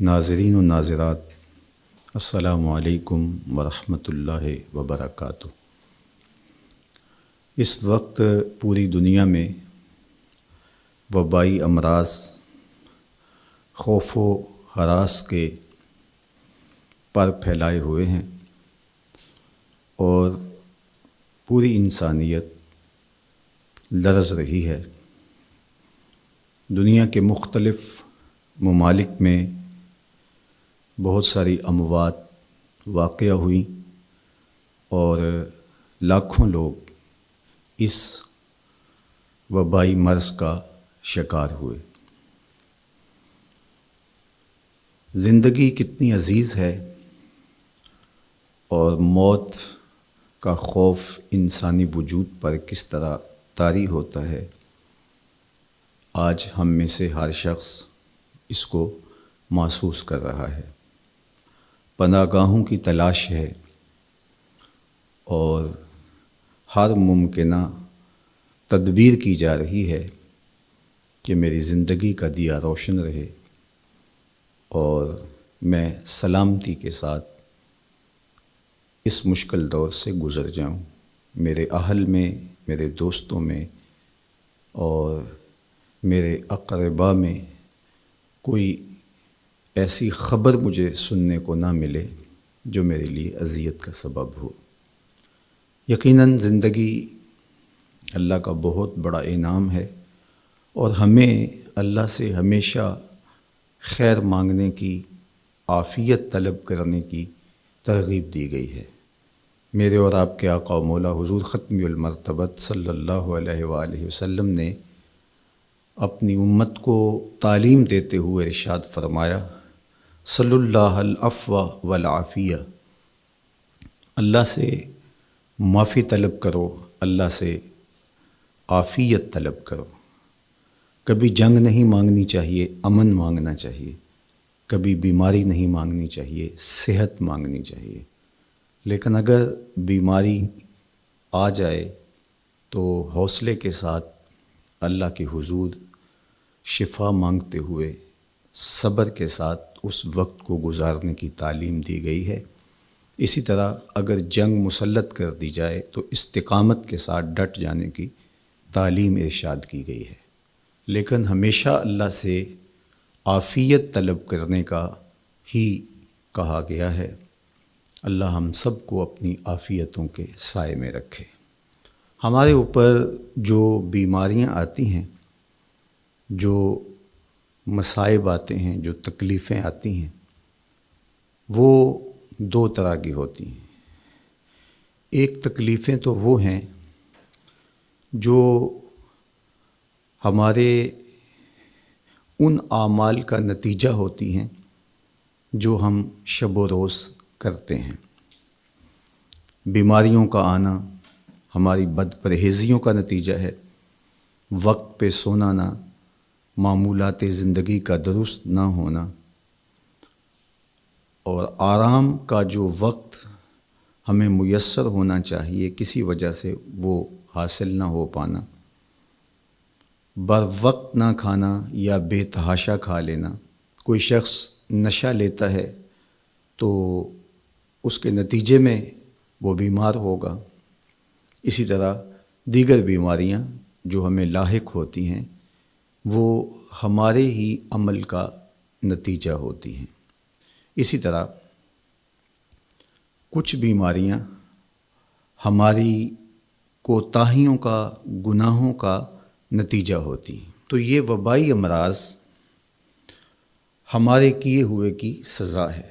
ناظرین و ناظرات، السلام علیکم ورحمۃ اللہ وبرکاتہ۔ اس وقت پوری دنیا میں وبائی امراض خوف و ہراس کے پر پھیلائے ہوئے ہیں اور پوری انسانیت لرز رہی ہے۔ دنیا کے مختلف ممالک میں بہت ساری اموات واقع ہوئیں اور لاکھوں لوگ اس وبائی مرض کا شکار ہوئے۔ زندگی کتنی عزیز ہے اور موت کا خوف انسانی وجود پر کس طرح طاری ہوتا ہے، آج ہم میں سے ہر شخص اس کو محسوس کر رہا ہے۔ پناہ گاہوں کی تلاش ہے اور ہر ممکنہ تدبیر کی جا رہی ہے کہ میری زندگی کا دیا روشن رہے اور میں سلامتی کے ساتھ اس مشکل دور سے گزر جاؤں، میرے اہل میں، میرے دوستوں میں اور میرے اقرباء میں کوئی ایسی خبر مجھے سننے کو نہ ملے جو میرے لیے اذیت کا سبب ہو۔ یقیناً زندگی اللہ کا بہت بڑا انعام ہے اور ہمیں اللہ سے ہمیشہ خیر مانگنے کی، عافیت طلب کرنے کی ترغیب دی گئی ہے۔ میرے اور آپ کے آقا و مولا حضور ختم المرتبت صلی اللہ علیہ وآلہ وسلم نے اپنی امت کو تعلیم دیتے ہوئے ارشاد فرمایا، صلی اللہ العفو والعافیہ، اللہ سے معافی طلب کرو، اللہ سے عافیت طلب کرو۔ کبھی جنگ نہیں مانگنی چاہیے، امن مانگنا چاہیے۔ کبھی بیماری نہیں مانگنی چاہیے، صحت مانگنی چاہیے۔ لیکن اگر بیماری آ جائے تو حوصلے کے ساتھ اللہ کے حضور شفا مانگتے ہوئے صبر کے ساتھ اس وقت کو گزارنے کی تعلیم دی گئی ہے۔ اسی طرح اگر جنگ مسلط کر دی جائے تو استقامت کے ساتھ ڈٹ جانے کی تعلیم ارشاد کی گئی ہے۔ لیکن ہمیشہ اللہ سے عافیت طلب کرنے کا ہی کہا گیا ہے۔ اللہ ہم سب کو اپنی عافیتوں کے سائے میں رکھے۔ ہمارے اوپر جو بیماریاں آتی ہیں، جو مصائب آتے ہیں، جو تکلیفیں آتی ہیں، وہ دو طرح کی ہوتی ہیں۔ ایک تکلیفیں تو وہ ہیں جو ہمارے ان اعمال کا نتیجہ ہوتی ہیں جو ہم شب و روز کرتے ہیں۔ بیماریوں کا آنا ہماری بد پرہیزیوں کا نتیجہ ہے، وقت پہ سونا نہ، معمولات زندگی کا درست نہ ہونا اور آرام کا جو وقت ہمیں میسر ہونا چاہیے کسی وجہ سے وہ حاصل نہ ہو پانا، بر وقت نہ کھانا یا بے تحاشا کھا لینا۔ کوئی شخص نشہ لیتا ہے تو اس کے نتیجے میں وہ بیمار ہوگا۔ اسی طرح دیگر بیماریاں جو ہمیں لاحق ہوتی ہیں وہ ہمارے ہی عمل کا نتیجہ ہوتی ہیں۔ اسی طرح کچھ بیماریاں ہماری کوتاہیوں کا، گناہوں کا نتیجہ ہوتی ہیں۔ تو یہ وبائی امراض ہمارے کیے ہوئے کی سزا ہے۔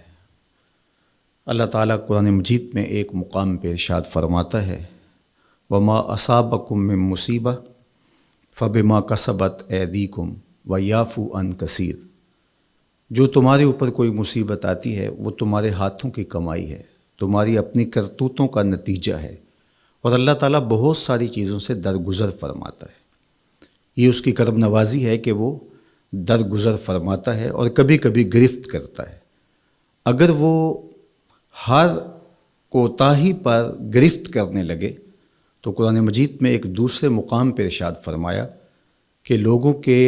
اللہ تعالیٰ قرآن مجید میں ایک مقام پہ ارشاد فرماتا ہے، وما اصابکم من مصیبہ فبما کسبت ایدیکم ویعفو عن کثیر۔ جو تمہارے اوپر کوئی مصیبت آتی ہے وہ تمہارے ہاتھوں کی کمائی ہے، تمہاری اپنی کرتوتوں کا نتیجہ ہے، اور اللہ تعالیٰ بہت ساری چیزوں سے درگزر فرماتا ہے۔ یہ اس کی کرم نوازی ہے کہ وہ درگزر فرماتا ہے اور کبھی کبھی گرفت کرتا ہے۔ اگر وہ ہر کوتاہی پر گرفت کرنے لگے تو قرآن مجید میں ایک دوسرے مقام پہ ارشاد فرمایا کہ لوگوں کے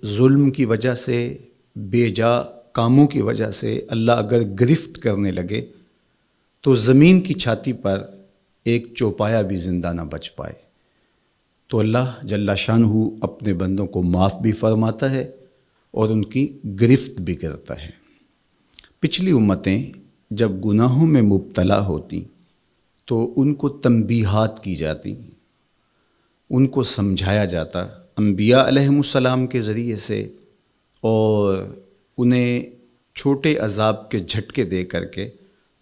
ظلم کی وجہ سے، بے جا کاموں کی وجہ سے اللہ اگر گرفت کرنے لگے تو زمین کی چھاتی پر ایک چوپایا بھی زندہ نہ بچ پائے۔ تو اللہ جل شانہ اپنے بندوں کو معاف بھی فرماتا ہے اور ان کی گرفت بھی کرتا ہے۔ پچھلی امتیں جب گناہوں میں مبتلا ہوتی تو ان کو تنبیہات کی جاتی، ان کو سمجھایا جاتا انبیاء علیہم السلام کے ذریعے سے، اور انہیں چھوٹے عذاب کے جھٹکے دے کر کے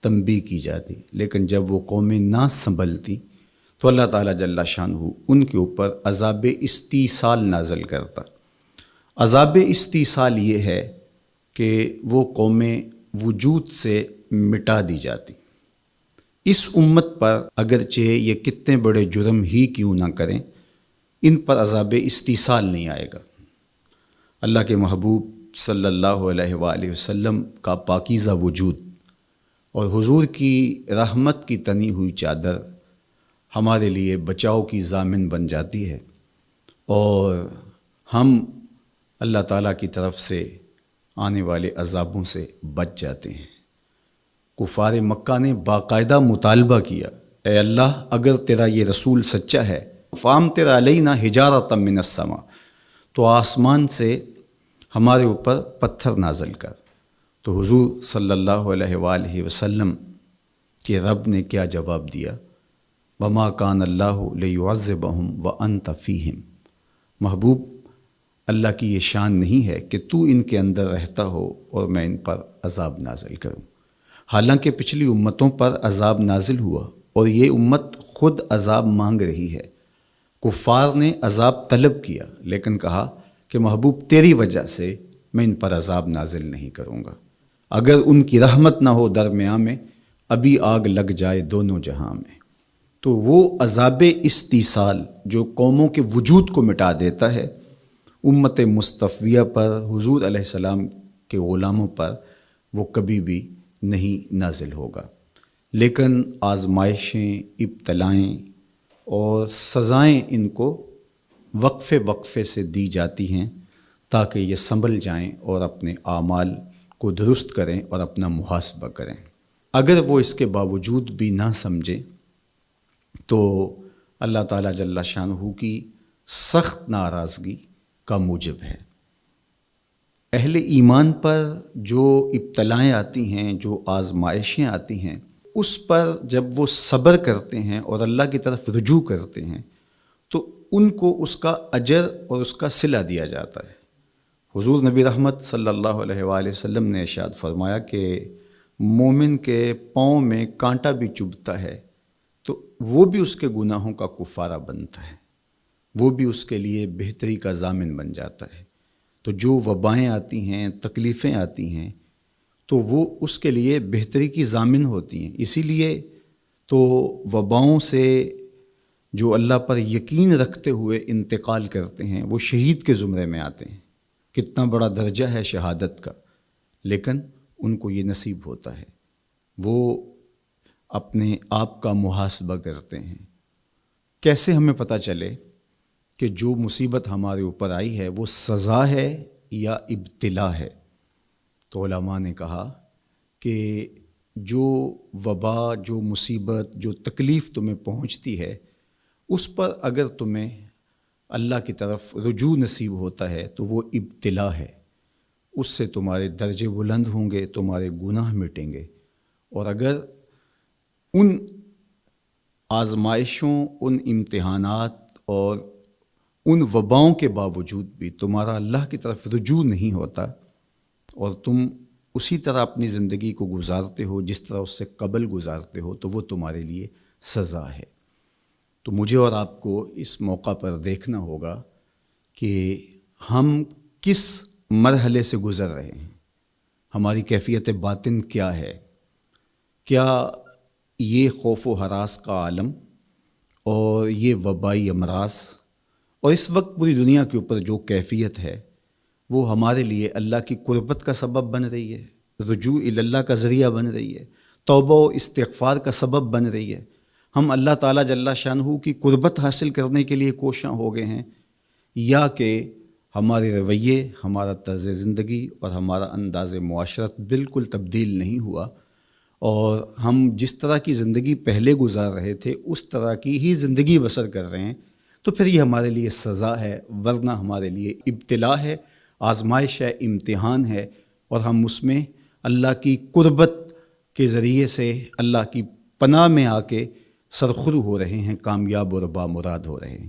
تنبیہ کی جاتی۔ لیکن جب وہ قومیں نہ سنبھلتی تو اللہ تعالیٰ جل شانہ ان کے اوپر عذاب استیصال نازل کرتا۔ عذاب استیصال یہ ہے کہ وہ قومیں وجود سے مٹا دی جاتی۔ اس امت پر اگرچہ یہ کتنے بڑے جرم ہی کیوں نہ کریں، ان پر عذاب استیصال نہیں آئے گا۔ اللہ کے محبوب صلی اللہ علیہ وآلہ وسلم کا پاکیزہ وجود اور حضور کی رحمت کی تنی ہوئی چادر ہمارے لیے بچاؤ کی ضامن بن جاتی ہے، اور ہم اللہ تعالیٰ کی طرف سے آنے والے عذابوں سے بچ جاتے ہیں۔ کفار مکہ نے باقاعدہ مطالبہ کیا، اے اللہ اگر تیرا یہ رسول سچا ہے فامطر علینا حجارۃ من السماء، تو آسمان سے ہمارے اوپر پتھر نازل کر۔ تو حضور صلی اللہ علیہ وآلہ وسلم کے رب نے کیا جواب دیا؟ وما کان اللہ لیعذبہم وانت فیہم۔ محبوب، اللہ کی یہ شان نہیں ہے کہ تو ان کے اندر رہتا ہو اور میں ان پر عذاب نازل کروں۔ حالانکہ پچھلی امتوں پر عذاب نازل ہوا اور یہ امت خود عذاب مانگ رہی ہے۔ کفار نے عذاب طلب کیا لیکن کہا کہ محبوب تیری وجہ سے میں ان پر عذاب نازل نہیں کروں گا، اگر ان کی رحمت نہ ہو درمیان میں ابھی آگ لگ جائے دونوں جہاں میں۔ تو وہ عذاب استیصال جو قوموں کے وجود کو مٹا دیتا ہے، امت مصطفیہ پر، حضور علیہ السلام کے غلاموں پر وہ کبھی بھی نہیں نازل ہوگا۔ لیکن آزمائشیں، ابتلائیں اور سزائیں ان کو وقفے وقفے سے دی جاتی ہیں تاکہ یہ سنبھل جائیں اور اپنے اعمال کو درست کریں اور اپنا محاسبہ کریں۔ اگر وہ اس کے باوجود بھی نہ سمجھیں تو اللہ تعالیٰ جل شانہ کی سخت ناراضگی کا موجب ہے۔ اہل ایمان پر جو ابتلائیں آتی ہیں، جو آزمائشیں آتی ہیں، اس پر جب وہ صبر کرتے ہیں اور اللہ کی طرف رجوع کرتے ہیں تو ان کو اس کا اجر اور اس کا صلہ دیا جاتا ہے۔ حضور نبی رحمت صلی اللہ علیہ وآلہ وسلم نے ارشاد فرمایا کہ مومن کے پاؤں میں کانٹا بھی چبھتا ہے تو وہ بھی اس کے گناہوں کا کفارہ بنتا ہے، وہ بھی اس کے لیے بہتری کا ضامن بن جاتا ہے۔ تو جو وبائیں آتی ہیں، تکلیفیں آتی ہیں، تو وہ اس کے لیے بہتری کی ضامن ہوتی ہیں۔ اسی لیے تو وباؤں سے جو اللہ پر یقین رکھتے ہوئے انتقال کرتے ہیں وہ شہید کے زمرے میں آتے ہیں۔ کتنا بڑا درجہ ہے شہادت کا، لیکن ان کو یہ نصیب ہوتا ہے۔ وہ اپنے آپ کا محاسبہ کرتے ہیں۔ کیسے ہمیں پتہ چلے کہ جو مصیبت ہمارے اوپر آئی ہے وہ سزا ہے یا ابتلا ہے؟ تو علماء نے کہا کہ جو وبا، جو مصیبت، جو تکلیف تمہیں پہنچتی ہے اس پر اگر تمہیں اللہ کی طرف رجوع نصیب ہوتا ہے تو وہ ابتلا ہے، اس سے تمہارے درجے بلند ہوں گے، تمہارے گناہ مٹیں گے۔ اور اگر ان آزمائشوں، ان امتحانات اور ان وباؤں کے باوجود بھی تمہارا اللہ کی طرف رجوع نہیں ہوتا اور تم اسی طرح اپنی زندگی کو گزارتے ہو جس طرح اس سے قبل گزارتے ہو، تو وہ تمہارے لیے سزا ہے۔ تو مجھے اور آپ کو اس موقع پر دیکھنا ہوگا کہ ہم کس مرحلے سے گزر رہے ہیں، ہماری کیفیت باطن کیا ہے۔ کیا یہ خوف و ہراس کا عالم اور یہ وبائی امراض اور اس وقت پوری دنیا کے اوپر جو کیفیت ہے وہ ہمارے لیے اللہ کی قربت کا سبب بن رہی ہے، رجوع اللہ کا ذریعہ بن رہی ہے، توبہ و استغفار کا سبب بن رہی ہے؟ ہم اللہ تعالیٰ جل شانہ کی قربت حاصل کرنے کے لیے کوشاں ہو گئے ہیں، یا کہ ہمارے رویے، ہمارا طرز زندگی اور ہمارا انداز معاشرت بالکل تبدیل نہیں ہوا، اور ہم جس طرح کی زندگی پہلے گزار رہے تھے اس طرح کی ہی زندگی بسر کر رہے ہیں، تو پھر یہ ہمارے لیے سزا ہے، ورنہ ہمارے لیے ابتلا ہے، آزمائش ہے، امتحان ہے، اور ہم اس میں اللہ کی قربت کے ذریعے سے اللہ کی پناہ میں آ کے سرخرو ہو رہے ہیں، کامیاب اور بامراد ہو رہے ہیں۔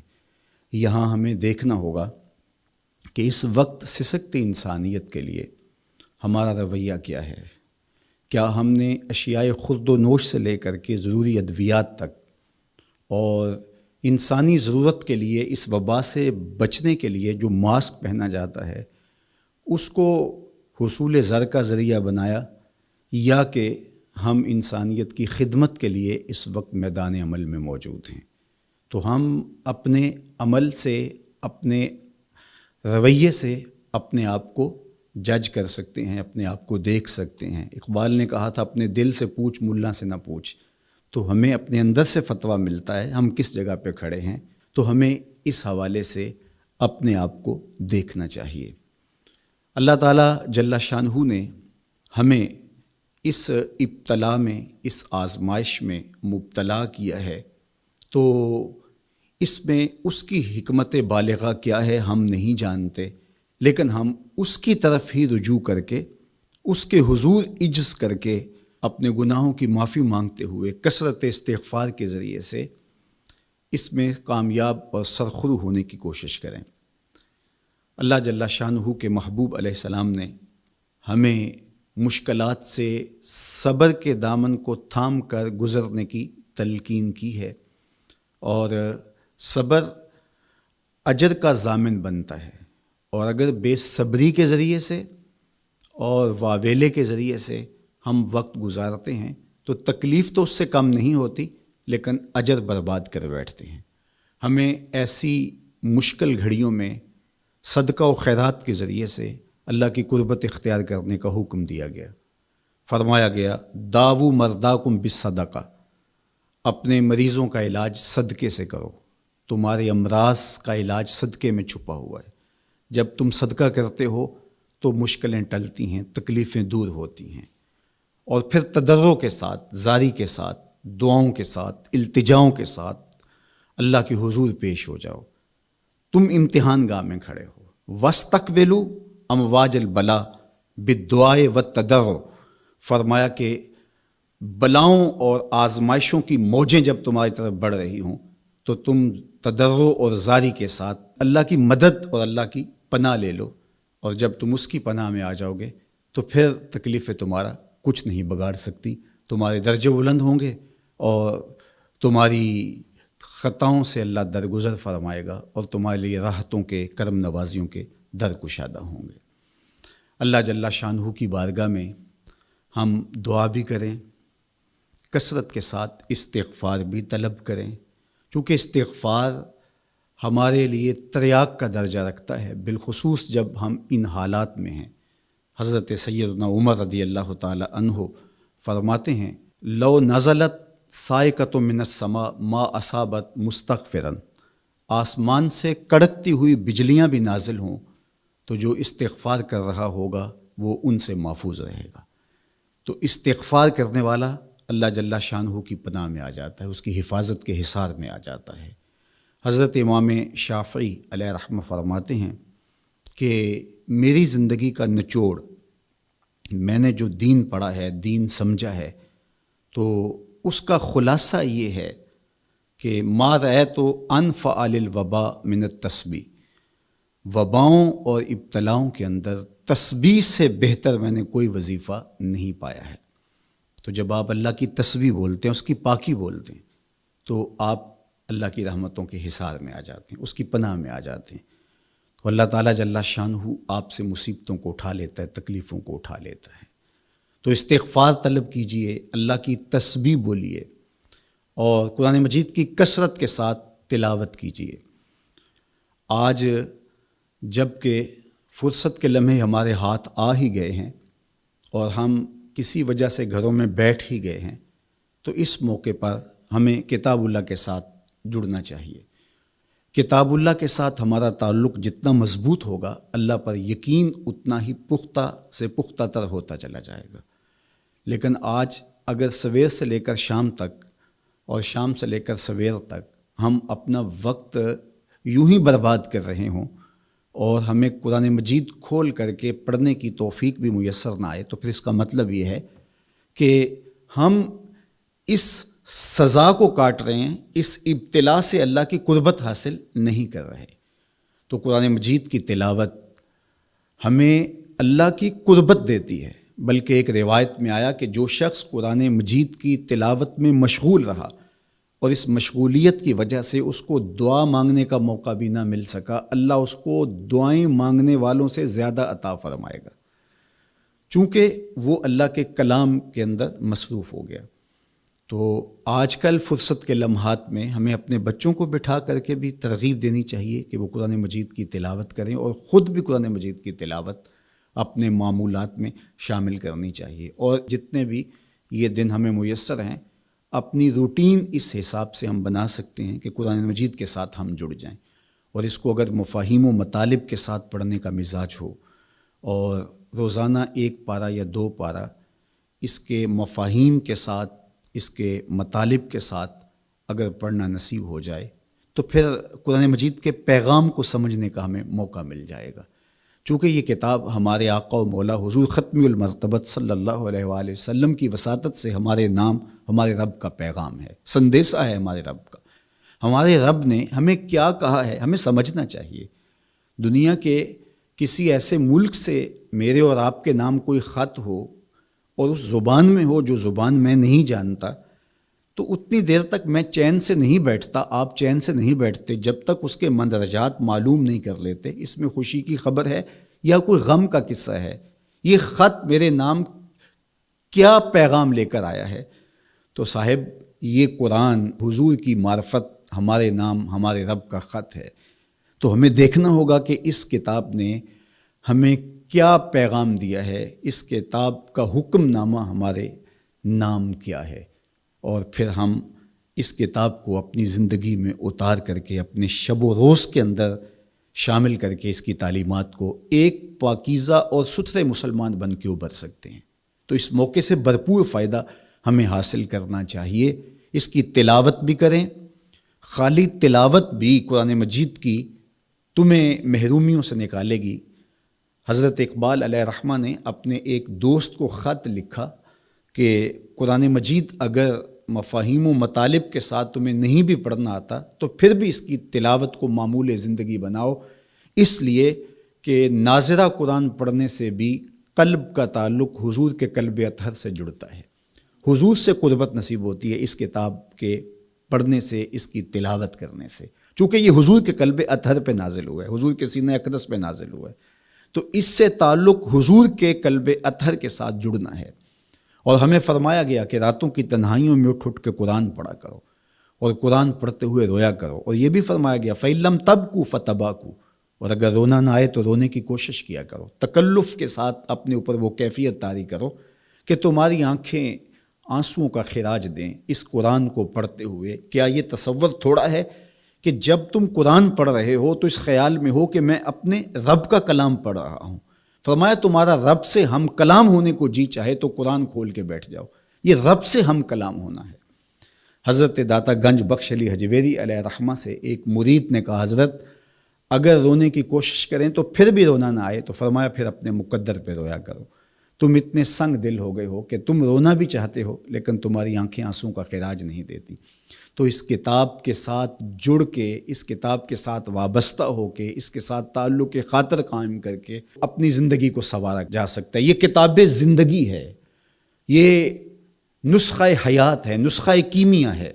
یہاں ہمیں دیکھنا ہوگا کہ اس وقت سسکتی انسانیت کے لیے ہمارا رویہ کیا ہے۔ کیا ہم نے اشیاء خورد و نوش سے لے کر کے ضروری ادویات تک اور انسانی ضرورت کے لیے اس وبا سے بچنے کے لیے جو ماسک پہنا جاتا ہے اس کو حصول زر کا ذریعہ بنایا، یا کہ ہم انسانیت کی خدمت کے لیے اس وقت میدان عمل میں موجود ہیں؟ تو ہم اپنے عمل سے، اپنے رویے سے اپنے آپ کو جج کر سکتے ہیں، اپنے آپ کو دیکھ سکتے ہیں۔ اقبال نے کہا تھا اپنے دل سے پوچھ، ملا سے نہ پوچھ۔ تو ہمیں اپنے اندر سے فتویٰ ملتا ہے ہم کس جگہ پہ کھڑے ہیں، تو ہمیں اس حوالے سے اپنے آپ کو دیکھنا چاہیے۔ اللہ تعالیٰ جل شانہ نے ہمیں اس ابتلا میں، اس آزمائش میں مبتلا کیا ہے، تو اس میں اس کی حکمت بالغہ کیا ہے ہم نہیں جانتے، لیکن ہم اس کی طرف ہی رجوع کر کے، اس کے حضور عجز کر کے، اپنے گناہوں کی معافی مانگتے ہوئے کثرت استغفار کے ذریعے سے اس میں کامیاب اور سرخرو ہونے کی کوشش کریں۔ اللہ جل شانہ کے محبوب علیہ السلام نے ہمیں مشکلات سے صبر کے دامن کو تھام کر گزرنے کی تلقین کی ہے، اور صبر اجر کا ضامن بنتا ہے، اور اگر بے صبری کے ذریعے سے اور واویلے کے ذریعے سے ہم وقت گزارتے ہیں تو تکلیف تو اس سے کم نہیں ہوتی، لیکن اجر برباد کر بیٹھتے ہیں۔ ہمیں ایسی مشکل گھڑیوں میں صدقہ و خیرات کے ذریعے سے اللہ کی قربت اختیار کرنے کا حکم دیا گیا۔ فرمایا گیا داؤ مرداکم بالصدقہ، اپنے مریضوں کا علاج صدقے سے کرو، تمہارے امراض کا علاج صدقے میں چھپا ہوا ہے۔ جب تم صدقہ کرتے ہو تو مشکلیں ٹلتی ہیں، تکلیفیں دور ہوتی ہیں، اور پھر تضرع کے ساتھ، زاری کے ساتھ، دعاؤں کے ساتھ، التجاؤں کے ساتھ اللہ کے حضور پیش ہو جاؤ۔ تم امتحان گاہ میں کھڑے ہو، وَاسْتَقْبِلُوا امواج البلا بالدعاء والتضرع، فرمایا کہ بلاؤں اور آزمائشوں کی موجیں جب تمہاری طرف بڑھ رہی ہوں تو تم تضرع اور زاری کے ساتھ اللہ کی مدد اور اللہ کی پناہ لے لو، اور جب تم اس کی پناہ میں آ جاؤ گے تو پھر تکلیفیں تمہارا کچھ نہیں بگاڑ سکتی، تمہارے درجے بلند ہوں گے، اور تمہاری خطاؤں سے اللہ درگزر فرمائے گا، اور تمہارے لیے راحتوں کے، کرم نوازیوں کے در کشادہ ہوں گے۔ اللہ جل شانہ کی بارگاہ میں ہم دعا بھی کریں، کثرت کے ساتھ استغفار بھی طلب کریں، چونکہ استغفار ہمارے لیے تریاق کا درجہ رکھتا ہے، بالخصوص جب ہم ان حالات میں ہیں۔ حضرت سیدنا عمر رضی اللہ تعالی عنہ فرماتے ہیں لو نزلت صاعقۃ من السماء ما اصابت مستغفرا، آسمان سے کڑکتی ہوئی بجلیاں بھی نازل ہوں تو جو استغفار کر رہا ہوگا وہ ان سے محفوظ رہے گا۔ تو استغفار کرنے والا اللہ جل شانہ کی پناہ میں آ جاتا ہے، اس کی حفاظت کے حصار میں آ جاتا ہے۔ حضرت امام شافعی علیہ رحمہ فرماتے ہیں کہ میری زندگی کا نچوڑ، میں نے جو دین پڑھا ہے، دین سمجھا ہے، تو اس کا خلاصہ یہ ہے کہ ما رأیت انفع للوباء من التسبیح، وباؤں اور ابتلاؤں کے اندر تسبیح سے بہتر میں نے کوئی وظیفہ نہیں پایا ہے۔ تو جب آپ اللہ کی تسبیح بولتے ہیں، اس کی پاکی بولتے ہیں، تو آپ اللہ کی رحمتوں کے حصار میں آ جاتے ہیں، اس کی پناہ میں آ جاتے ہیں۔ تو اللہ تعالیٰ جل شانہ آپ سے مصیبتوں کو اٹھا لیتا ہے، تکلیفوں کو اٹھا لیتا ہے۔ تو استغفار طلب کیجئے، اللہ کی تسبیح بولیے، اور قرآن مجید کی کثرت کے ساتھ تلاوت کیجئے۔ آج جب کہ فرصت کے لمحے ہمارے ہاتھ آ ہی گئے ہیں اور ہم کسی وجہ سے گھروں میں بیٹھ ہی گئے ہیں، تو اس موقع پر ہمیں کتاب اللہ کے ساتھ جڑنا چاہیے۔ کتاب اللہ کے ساتھ ہمارا تعلق جتنا مضبوط ہوگا، اللہ پر یقین اتنا ہی پختہ سے پختہ تر ہوتا چلا جائے گا۔ لیکن آج اگر سویر سے لے کر شام تک اور شام سے لے کر سویر تک ہم اپنا وقت یوں ہی برباد کر رہے ہوں اور ہمیں قرآن مجید کھول کر کے پڑھنے کی توفیق بھی میسر نہ آئے، تو پھر اس کا مطلب یہ ہے کہ ہم اس سزا کو کاٹ رہے ہیں، اس ابتلا سے اللہ کی قربت حاصل نہیں کر رہے۔ تو قرآن مجید کی تلاوت ہمیں اللہ کی قربت دیتی ہے، بلکہ ایک روایت میں آیا کہ جو شخص قرآن مجید کی تلاوت میں مشغول رہا اور اس مشغولیت کی وجہ سے اس کو دعا مانگنے کا موقع بھی نہ مل سکا، اللہ اس کو دعائیں مانگنے والوں سے زیادہ عطا فرمائے گا، چونکہ وہ اللہ کے کلام کے اندر مصروف ہو گیا۔ تو آج کل فرصت کے لمحات میں ہمیں اپنے بچوں کو بٹھا کر کے بھی ترغیب دینی چاہیے کہ وہ قرآن مجید کی تلاوت کریں، اور خود بھی قرآن مجید کی تلاوت اپنے معمولات میں شامل کرنی چاہیے۔ اور جتنے بھی یہ دن ہمیں میسر ہیں، اپنی روٹین اس حساب سے ہم بنا سکتے ہیں کہ قرآن مجید کے ساتھ ہم جڑ جائیں، اور اس کو اگر مفاہیم و مطالب کے ساتھ پڑھنے کا مزاج ہو اور روزانہ 1 پارہ یا 2 پارہ اس کے مفاہیم کے ساتھ، اس کے مطالب کے ساتھ اگر پڑھنا نصیب ہو جائے، تو پھر قرآن مجید کے پیغام کو سمجھنے کا ہمیں موقع مل جائے گا۔ چونکہ یہ کتاب ہمارے آقا و مولا حضور ختم المرتبت صلی اللہ علیہ وآلہ وسلم کی وساطت سے ہمارے نام، ہمارے رب کا پیغام ہے، سندیسہ ہے ہمارے رب کا۔ ہمارے رب نے ہمیں کیا کہا ہے ہمیں سمجھنا چاہیے۔ دنیا کے کسی ایسے ملک سے میرے اور آپ کے نام کوئی خط ہو اور اس زبان میں ہو جو زبان میں نہیں جانتا، تو اتنی دیر تک میں چین سے نہیں بیٹھتا، آپ چین سے نہیں بیٹھتے جب تک اس کے مندرجات معلوم نہیں کر لیتے، اس میں خوشی کی خبر ہے یا کوئی غم کا قصہ ہے، یہ خط میرے نام کیا پیغام لے کر آیا ہے۔ تو صاحب یہ قرآن حضور کی معرفت، ہمارے نام، ہمارے رب کا خط ہے۔ تو ہمیں دیکھنا ہوگا کہ اس کتاب نے ہمیں کیا پیغام دیا ہے، اس کتاب کا حکم نامہ ہمارے نام کیا ہے، اور پھر ہم اس کتاب کو اپنی زندگی میں اتار کر کے اپنے شب و روز کے اندر شامل کر کے اس کی تعلیمات کو ایک پاکیزہ اور ستھرے مسلمان بن کے ابھر سکتے ہیں۔ تو اس موقع سے بھرپور فائدہ ہمیں حاصل کرنا چاہیے، اس کی تلاوت بھی کریں۔ خالی تلاوت بھی قرآن مجید کی تمہیں محرومیوں سے نکالے گی۔ حضرت اقبال علیہ الرحمہ نے اپنے ایک دوست کو خط لکھا کہ قرآن مجید اگر مفاہیم و مطالب کے ساتھ تمہیں نہیں بھی پڑھنا آتا تو پھر بھی اس کی تلاوت کو معمول زندگی بناؤ، اس لیے کہ ناظرہ قرآن پڑھنے سے بھی قلب کا تعلق حضور کے قلب اطہر سے جڑتا ہے، حضور سے قربت نصیب ہوتی ہے اس کتاب کے پڑھنے سے، اس کی تلاوت کرنے سے، چونکہ یہ حضور کے قلب اطہر پہ نازل ہوا ہے، حضور کے سینہ اقدس پہ نازل ہوا ہے، تو اس سے تعلق حضور کے قلب اطہر کے ساتھ جڑنا ہے۔ اور ہمیں فرمایا گیا کہ راتوں کی تنہائیوں میں اٹھ اٹھ کے قرآن پڑھا کرو اور قرآن پڑھتے ہوئے رویا کرو، اور یہ بھی فرمایا گیا فَإِلَّمْ تَبْكُوا فَتَبَاكُوا، اور اگر رونا نہ آئے تو رونے کی کوشش کیا کرو، تکلف کے ساتھ اپنے اوپر وہ کیفیت طاری کرو کہ تمہاری آنکھیں آنسوؤں کا خراج دیں اس قرآن کو پڑھتے ہوئے۔ کیا یہ تصور تھوڑا ہے کہ جب تم قرآن پڑھ رہے ہو تو اس خیال میں ہو کہ میں اپنے رب کا کلام پڑھ رہا ہوں؟ فرمایا تمہارا رب سے ہم کلام ہونے کو جی چاہے تو قرآن کھول کے بیٹھ جاؤ، یہ رب سے ہم کلام ہونا ہے۔ حضرت داتا گنج بخش علی حجویری علیہ الرحمہ سے ایک مرید نے کہا حضرت اگر رونے کی کوشش کریں تو پھر بھی رونا نہ آئے تو فرمایا پھر اپنے مقدر پہ رویا کرو، تم اتنے سنگ دل ہو گئے ہو کہ تم رونا بھی چاہتے ہو لیکن تمہاری آنکھیں آنسوں کا خراج نہیں دیتی۔ تو اس کتاب کے ساتھ جڑ کے، اس کتاب کے ساتھ وابستہ ہو کے، اس کے ساتھ تعلق خاطر قائم کر کے اپنی زندگی کو سنوارا جا سکتا ہے۔ یہ کتاب زندگی ہے، یہ نسخہ حیات ہے، نسخہ کیمیا ہے۔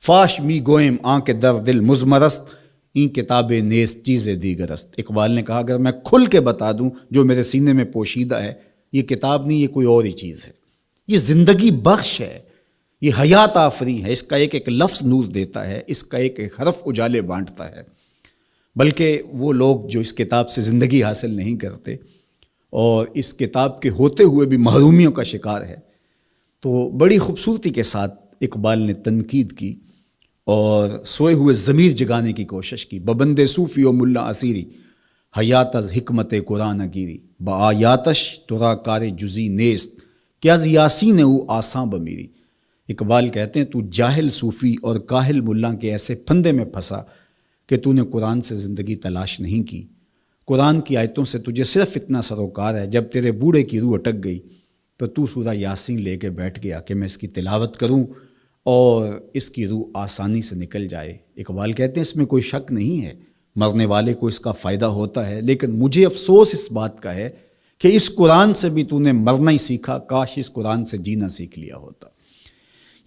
فاش می گوئم آنکھ در دل مزمرست، این کتاب نیز چیز دیگرست۔ اقبال نے کہا اگر میں کھل کے بتا دوں جو میرے سینے میں پوشیدہ ہے، یہ کتاب نہیں، یہ کوئی اور ہی چیز ہے، یہ زندگی بخش ہے، یہ حیات آفری ہے، اس کا ایک ایک لفظ نور دیتا ہے، اس کا ایک ایک حرف اجالے بانٹتا ہے۔ بلکہ وہ لوگ جو اس کتاب سے زندگی حاصل نہیں کرتے اور اس کتاب کے ہوتے ہوئے بھی محرومیوں کا شکار ہے، تو بڑی خوبصورتی کے ساتھ اقبال نے تنقید کی اور سوئے ہوئے ضمیر جگانے کی کوشش کی. ببند صوفی و ملا اسیری حیات از حکمت قرآن گیری با آیاتش ترا کار جزی نیست کہ از یاسین او آساں بمیری. اقبال کہتے ہیں تو جاہل صوفی اور کاہل ملا کے ایسے پھندے میں پھنسا کہ تو نے قرآن سے زندگی تلاش نہیں کی. قرآن کی آیتوں سے تجھے صرف اتنا سروکار ہے، جب تیرے بوڑھے کی روح اٹک گئی تو سورہ یاسین لے کے بیٹھ گیا کہ میں اس کی تلاوت کروں اور اس کی روح آسانی سے نکل جائے. اقبال کہتے ہیں اس میں کوئی شک نہیں ہے، مرنے والے کو اس کا فائدہ ہوتا ہے، لیکن مجھے افسوس اس بات کا ہے کہ اس قرآن سے بھی تو نے مرنا ہی سیکھا، کاش اس قرآن سے جینا سیکھ لیا ہوتا.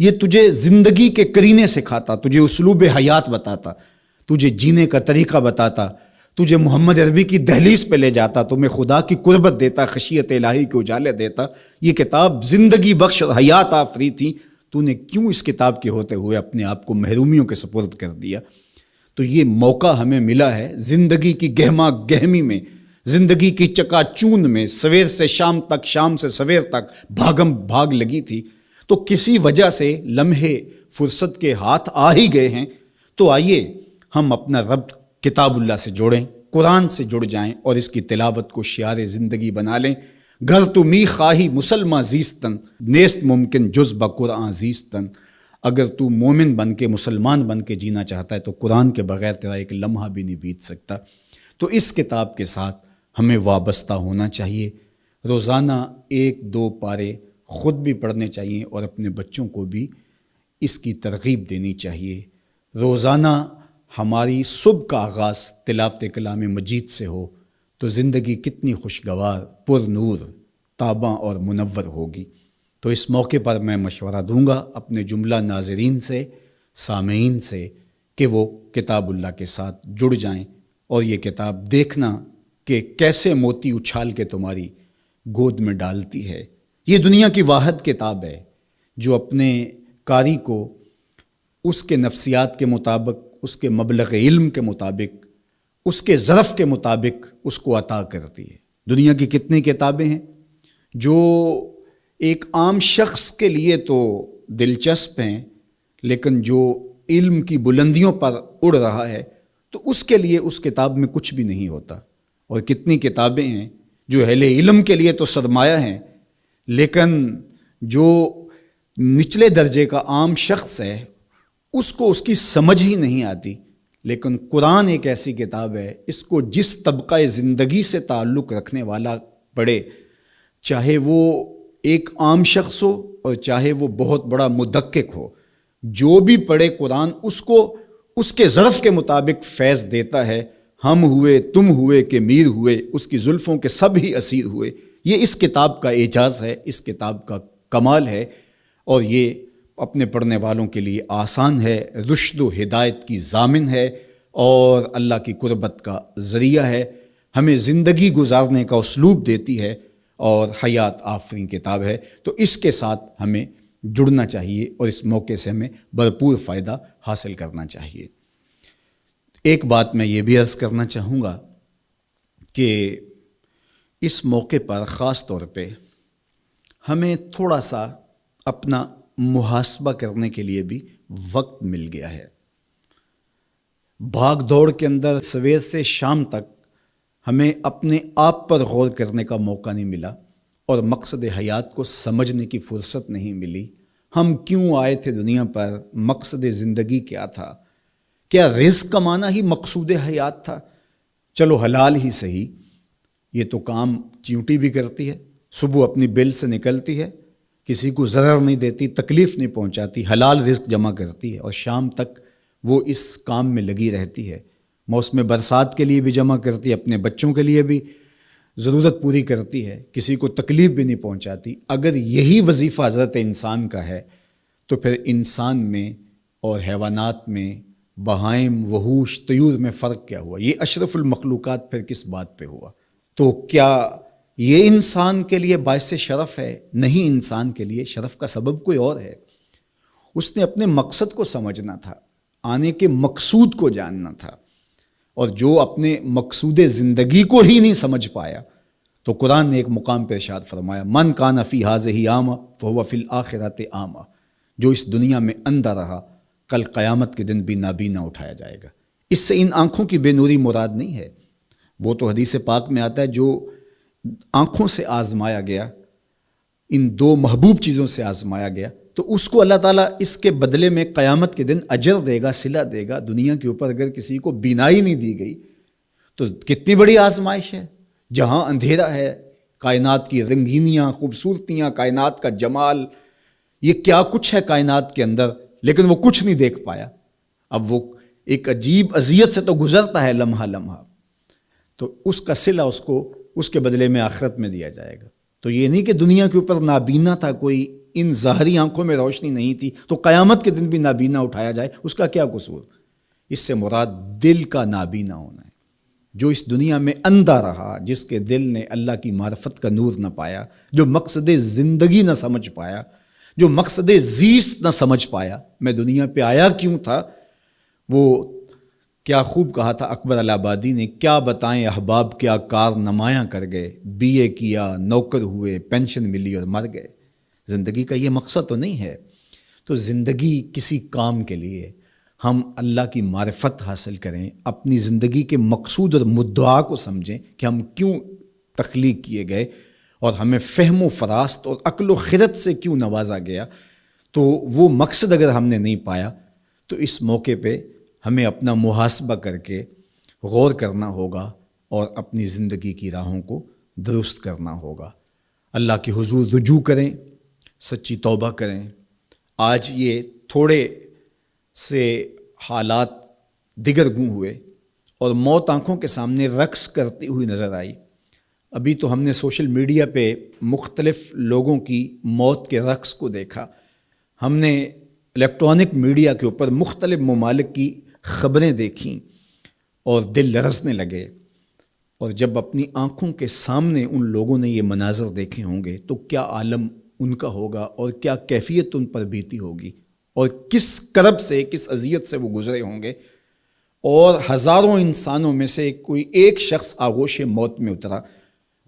یہ تجھے زندگی کے کرینے سکھاتا، تجھے اسلوب حیات بتاتا، تجھے جینے کا طریقہ بتاتا، تجھے محمد عربی کی دہلیز پہ لے جاتا، تمہیں خدا کی قربت دیتا، خشیت الہی کے اجالے دیتا. یہ کتاب زندگی بخش اور حیات آفری تھی، تو نے کیوں اس کتاب کے ہوتے ہوئے اپنے آپ کو محرومیوں کے سپرد کر دیا؟ تو یہ موقع ہمیں ملا ہے زندگی کی گہما گہمی میں، زندگی کی چکا چون میں، سویر سے شام تک، شام سے سویر تک بھاگم بھاگ لگی تھی. تو کسی وجہ سے لمحے فرصت کے ہاتھ آ ہی گئے ہیں. تو آئیے ہم اپنا ربط کتاب اللہ سے جوڑیں، قرآن سے جڑ جائیں اور اس کی تلاوت کو شعار زندگی بنا لیں. گھر تو می خواہی مسلمہ زیستن نیست ممکن جز بقرآن زیستن. اگر تو مومن بن کے، مسلمان بن کے جینا چاہتا ہے تو قرآن کے بغیر تیرا ایک لمحہ بھی نہیں بیت سکتا. تو اس کتاب کے ساتھ ہمیں وابستہ ہونا چاہیے. روزانہ 1-2 پارے خود بھی پڑھنے چاہیے اور اپنے بچوں کو بھی اس کی ترغیب دینی چاہیے. روزانہ ہماری صبح کا آغاز تلاوت کلام مجید سے ہو تو زندگی کتنی خوشگوار، پر نور، تاباں اور منور ہوگی. تو اس موقع پر میں مشورہ دوں گا اپنے جملہ ناظرین سے، سامعین سے، کہ وہ کتاب اللہ کے ساتھ جڑ جائیں اور یہ کتاب دیکھنا کہ کیسے موتی اچھال کے تمہاری گود میں ڈالتی ہے. یہ دنیا کی واحد کتاب ہے جو اپنے قاری کو اس کے نفسیات کے مطابق، اس کے مبلغ علم کے مطابق، اس کے ظرف کے مطابق اس کو عطا کرتی ہے. دنیا کی کتنی کتابیں ہیں جو ایک عام شخص کے لیے تو دلچسپ ہیں، لیکن جو علم کی بلندیوں پر اڑ رہا ہے تو اس کے لیے اس کتاب میں کچھ بھی نہیں ہوتا. اور کتنی کتابیں ہیں جو اہل علم کے لیے تو سرمایہ ہیں، لیکن جو نچلے درجے کا عام شخص ہے اس کو اس کی سمجھ ہی نہیں آتی. لیکن قرآن ایک ایسی کتاب ہے، اس کو جس طبقہ زندگی سے تعلق رکھنے والا پڑھے، چاہے وہ ایک عام شخص ہو اور چاہے وہ بہت بڑا مدقق ہو، جو بھی پڑھے قرآن اس کو اس کے ظرف کے مطابق فیض دیتا ہے. ہم ہوئے، تم ہوئے کہ میر ہوئے، اس کی زلفوں کے سب ہی اسیر ہوئے. یہ اس کتاب کا اعجاز ہے، اس کتاب کا کمال ہے، اور یہ اپنے پڑھنے والوں کے لیے آسان ہے، رشد و ہدایت کی ضامن ہے اور اللہ کی قربت کا ذریعہ ہے. ہمیں زندگی گزارنے کا اسلوب دیتی ہے اور حیات آفرین کتاب ہے. تو اس کے ساتھ ہمیں جڑنا چاہیے اور اس موقع سے ہمیں بھرپور فائدہ حاصل کرنا چاہیے. ایک بات میں یہ بھی عرض کرنا چاہوں گا کہ اس موقع پر خاص طور پہ ہمیں تھوڑا سا اپنا محاسبہ کرنے کے لیے بھی وقت مل گیا ہے. بھاگ دوڑ کے اندر سویر سے شام تک ہمیں اپنے آپ پر غور کرنے کا موقع نہیں ملا اور مقصد حیات کو سمجھنے کی فرصت نہیں ملی. ہم کیوں آئے تھے دنیا پر؟ مقصد زندگی کیا تھا؟ کیا رزق کمانا ہی مقصود حیات تھا؟ چلو حلال ہی صحیح، یہ تو کام چیونٹی بھی کرتی ہے، صبح اپنی بل سے نکلتی ہے، کسی کو ضرر نہیں دیتی، تکلیف نہیں پہنچاتی، حلال رزق جمع کرتی ہے اور شام تک وہ اس کام میں لگی رہتی ہے. موسم برسات کے لیے بھی جمع کرتی ہے، اپنے بچوں کے لیے بھی ضرورت پوری کرتی ہے، کسی کو تکلیف بھی نہیں پہنچاتی. اگر یہی وظیفہ حضرت انسان کا ہے تو پھر انسان میں اور حیوانات میں، بہائم، وحوش، طیور میں فرق کیا ہوا؟ یہ اشرف المخلوقات پھر کس بات پہ ہوا؟ تو کیا یہ انسان کے لیے باعث شرف ہے؟ نہیں، انسان کے لیے شرف کا سبب کوئی اور ہے. اس نے اپنے مقصد کو سمجھنا تھا، آنے کے مقصود کو جاننا تھا، اور جو اپنے مقصود زندگی کو ہی نہیں سمجھ پایا تو قرآن نے ایک مقام پہ ارشاد فرمایا، من کان فی ھذہ اعمی فہو فی الآخرۃ اعمی. جو اس دنیا میں اندھا رہا کل قیامت کے دن بھی نابینا اٹھایا جائے گا۔ اس سے ان آنکھوں کی بے نوری مراد نہیں ہے، وہ تو حدیث پاک میں آتا ہے جو آنکھوں سے آزمایا گیا، ان دو محبوب چیزوں سے آزمایا گیا، تو اس کو اللہ تعالیٰ اس کے بدلے میں قیامت کے دن اجر دے گا، صلہ دے گا۔ دنیا کے اوپر اگر کسی کو بینائی نہیں دی گئی تو کتنی بڑی آزمائش ہے، جہاں اندھیرا ہے، کائنات کی رنگینیاں، خوبصورتیاں، کائنات کا جمال، یہ کیا کچھ ہے کائنات کے اندر، لیکن وہ کچھ نہیں دیکھ پایا۔ اب وہ ایک عجیب اذیت سے تو گزرتا ہے لمحہ لمحہ، تو اس کا صلہ اس کو اس کے بدلے میں آخرت میں دیا جائے گا۔ تو یہ نہیں کہ دنیا کے اوپر نابینا تھا کوئی، ان ظاہری آنکھوں میں روشنی نہیں تھی، تو قیامت کے دن بھی نابینا اٹھایا جائے، اس کا کیا قصور؟ اس سے مراد دل کا نابینا ہونا ہے، جو اس دنیا میں اندھا رہا، جس کے دل نے اللہ کی معرفت کا نور نہ پایا، جو مقصد زندگی نہ سمجھ پایا، جو مقصد زیست نہ سمجھ پایا، میں دنیا پہ آیا کیوں تھا۔ وہ کیا خوب کہا تھا اکبر الہآبادی نے، کیا بتائیں احباب کیا کار نمایاں کر گئے، بی اے کیا، نوکر ہوئے، پینشن ملی اور مر گئے۔ زندگی کا یہ مقصد تو نہیں ہے۔ تو زندگی کسی کام کے لیے، ہم اللہ کی معرفت حاصل کریں، اپنی زندگی کے مقصود اور مدعا کو سمجھیں کہ ہم کیوں تخلیق کیے گئے اور ہمیں فہم و فراست اور عقل و خرد سے کیوں نوازا گیا۔ تو وہ مقصد اگر ہم نے نہیں پایا تو اس موقع پہ ہمیں اپنا محاسبہ کر کے غور کرنا ہوگا اور اپنی زندگی کی راہوں کو درست کرنا ہوگا۔ اللہ کے حضور رجوع کریں، سچی توبہ کریں۔ آج یہ تھوڑے سے حالات دیگر گوں ہوئے اور موت آنکھوں کے سامنے رقص کرتی ہوئی نظر آئی۔ ابھی تو ہم نے سوشل میڈیا پہ مختلف لوگوں کی موت کے رقص کو دیکھا، ہم نے الیکٹرانک میڈیا کے اوپر مختلف ممالک کی خبریں دیکھیں اور دل لرزنے لگے۔ اور جب اپنی آنکھوں کے سامنے ان لوگوں نے یہ مناظر دیکھے ہوں گے تو کیا عالم ان کا ہوگا اور کیا کیفیت ان پر بیتی ہوگی، اور کس کرب سے، کس اذیت سے وہ گزرے ہوں گے۔ اور ہزاروں انسانوں میں سے کوئی ایک شخص آغوش موت میں اترا،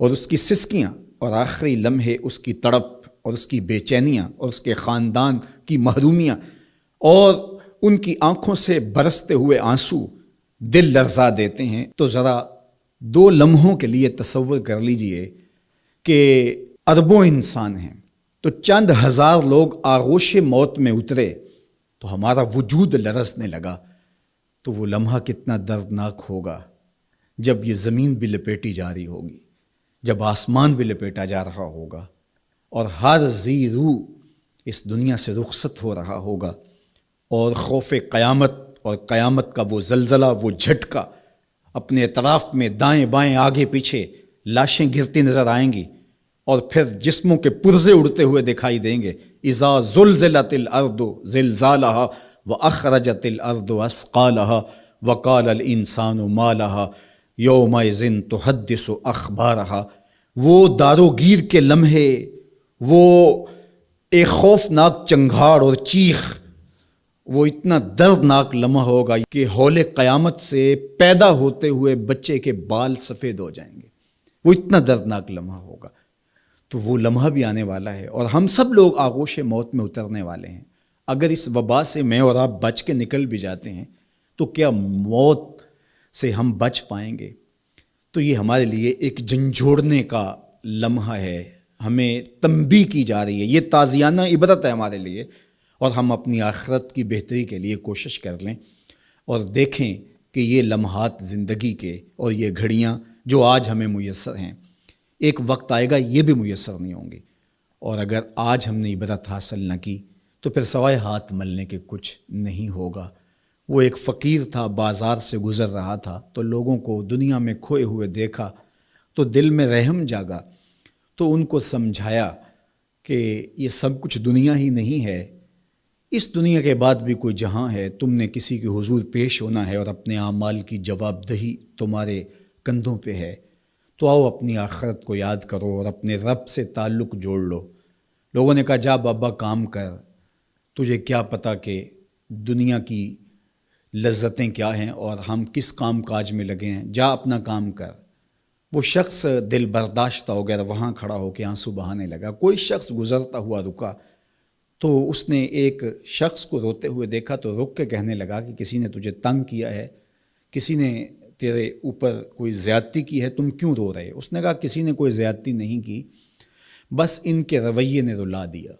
اور اس کی سسکیاں اور آخری لمحے اس کی تڑپ اور اس کی بے چینیاں اور اس کے خاندان کی محرومیاں اور ان کی آنکھوں سے برستے ہوئے آنسو دل لرزا دیتے ہیں۔ تو ذرا 2 لمحوں کے لیے تصور کر لیجئے کہ اربوں انسان ہیں، تو چند ہزار لوگ آغوش موت میں اترے تو ہمارا وجود لرزنے لگا، تو وہ لمحہ کتنا دردناک ہوگا جب یہ زمین بھی لپیٹی جا رہی ہوگی، جب آسمان بھی لپیٹا جا رہا ہوگا اور ہر ذی روح اس دنیا سے رخصت ہو رہا ہوگا، اور خوف قیامت اور قیامت کا وہ زلزلہ، وہ جھٹکا، اپنے اطراف میں دائیں بائیں آگے پیچھے لاشیں گرتی نظر آئیں گی، اور پھر جسموں کے پرزے اڑتے ہوئے دکھائی دیں گے۔ اذا زلزلت الارض زلزالها واخرجت الارض اثقالها وقال الانسان ما لها یومئذ تحدث اخبارها۔ وہ داروگیر کے لمحے، وہ ایک خوفناک چنگھاڑ اور چیخ، وہ اتنا دردناک لمحہ ہوگا کہ ہول قیامت سے پیدا ہوتے ہوئے بچے کے بال سفید ہو جائیں گے۔ وہ اتنا دردناک لمحہ ہوگا۔ تو وہ لمحہ بھی آنے والا ہے اور ہم سب لوگ آغوش موت میں اترنے والے ہیں۔ اگر اس وبا سے میں اور آپ بچ کے نکل بھی جاتے ہیں تو کیا موت سے ہم بچ پائیں گے؟ تو یہ ہمارے لیے ایک جھنجھوڑنے کا لمحہ ہے، ہمیں تنبیہ کی جا رہی ہے، یہ تازیانہ عبرت ہے ہمارے لیے، اور ہم اپنی آخرت کی بہتری کے لیے کوشش کر لیں اور دیکھیں کہ یہ لمحات زندگی کے اور یہ گھڑیاں جو آج ہمیں میسر ہیں، ایک وقت آئے گا یہ بھی میسر نہیں ہوں گی، اور اگر آج ہم نے عبرت حاصل نہ کی تو پھر سوائے ہاتھ ملنے کے کچھ نہیں ہوگا۔ وہ ایک فقیر تھا، بازار سے گزر رہا تھا تو لوگوں کو دنیا میں کھوئے ہوئے دیکھا تو دل میں رحم جاگا، تو ان کو سمجھایا کہ یہ سب کچھ دنیا ہی نہیں ہے، اس دنیا کے بعد بھی کوئی جہاں ہے، تم نے کسی کے حضور پیش ہونا ہے اور اپنے اعمال کی جواب دہی تمہارے کندھوں پہ ہے، تو آؤ اپنی آخرت کو یاد کرو اور اپنے رب سے تعلق جوڑ لو۔ لوگوں نے کہا جا بابا کام کر، تجھے کیا پتہ کہ دنیا کی لذتیں کیا ہیں اور ہم کس کام کاج میں لگے ہیں، جا اپنا کام کر۔ وہ شخص دل برداشتہ ہو گیا، وہاں کھڑا ہو کے آنسو بہانے لگا۔ کوئی شخص گزرتا ہوا رکا تو اس نے ایک شخص کو روتے ہوئے دیکھا تو رک کے کہنے لگا کہ کسی نے تجھے تنگ کیا ہے، کسی نے تیرے اوپر کوئی زیادتی کی ہے، تم کیوں رو رہے؟ اس نے کہا کسی نے کوئی زیادتی نہیں کی، بس ان کے رویے نے رلا دیا۔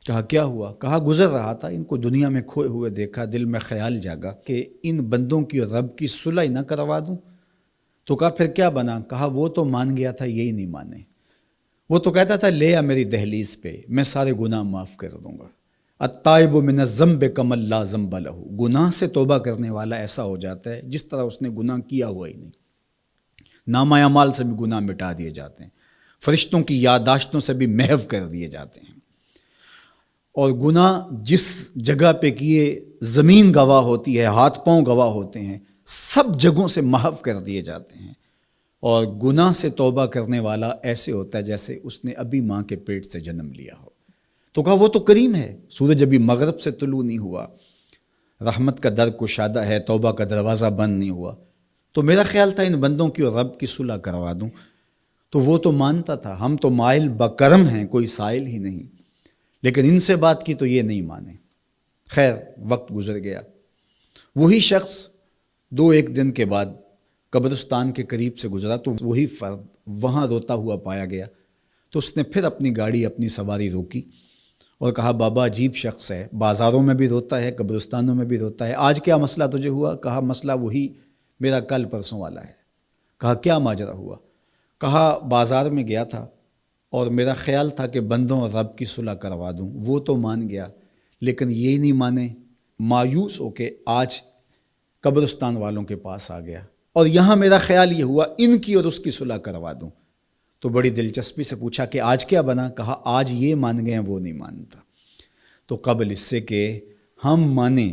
کہا کیا ہوا؟ کہا گزر رہا تھا، ان کو دنیا میں کھوئے ہوئے دیکھا، دل میں خیال جاگا کہ ان بندوں کی اور رب کی صلح نہ کروا دوں۔ تو کہا پھر کیا بنا؟ کہا وہ تو مان گیا تھا، یہی نہیں مانے۔ وہ تو کہتا تھا لے آ میری دہلیز پہ، میں سارے گناہ معاف کر دوں گا۔ التائب من الذنب کمن لا ذنب لہ، گناہ سے توبہ کرنے والا ایسا ہو جاتا ہے جس طرح اس نے گناہ کیا ہوا ہی نہیں۔ نامہ اعمال سے بھی گناہ مٹا دیے جاتے ہیں، فرشتوں کی یادداشتوں سے بھی محو کر دیے جاتے ہیں، اور گناہ جس جگہ پہ کیے زمین گواہ ہوتی ہے، ہاتھ پاؤں گواہ ہوتے ہیں، سب جگہوں سے محو کر دیے جاتے ہیں۔ اور گناہ سے توبہ کرنے والا ایسے ہوتا ہے جیسے اس نے ابھی ماں کے پیٹ سے جنم لیا ہو۔ تو کہا وہ تو کریم ہے، سورج ابھی مغرب سے طلوع نہیں ہوا، رحمت کا در کشادہ ہے، توبہ کا دروازہ بند نہیں ہوا، تو میرا خیال تھا ان بندوں کی اور رب کی صلح کروا دوں۔ تو وہ تو مانتا تھا ہم تو مائل بکرم ہیں، کوئی سائل ہی نہیں، لیکن ان سے بات کی تو یہ نہیں مانے۔ خیر وقت گزر گیا، وہی شخص 2-1 دن کے بعد قبرستان کے قریب سے گزرا تو وہی فرد وہاں روتا ہوا پایا گیا۔ تو اس نے پھر اپنی گاڑی، اپنی سواری روکی اور کہا بابا عجیب شخص ہے، بازاروں میں بھی روتا ہے، قبرستانوں میں بھی روتا ہے، آج کیا مسئلہ تجھے ہوا؟ کہا مسئلہ وہی میرا کل پرسوں والا ہے۔ کہا کیا ماجرا ہوا؟ کہا بازار میں گیا تھا اور میرا خیال تھا کہ بندوں اور رب کی صلح کروا دوں، وہ تو مان گیا لیکن یہ نہیں مانے، مایوس ہو کے آج قبرستان والوں کے پاس آ گیا اور یہاں میرا خیال یہ ہوا ان کی اور اس کی صلح کروا دوں۔ تو بڑی دلچسپی سے پوچھا کہ آج کیا بنا؟ کہا آج یہ مان گئے ہیں، وہ نہیں مانتا۔ تو قبل اس سے کہ ہم مانیں،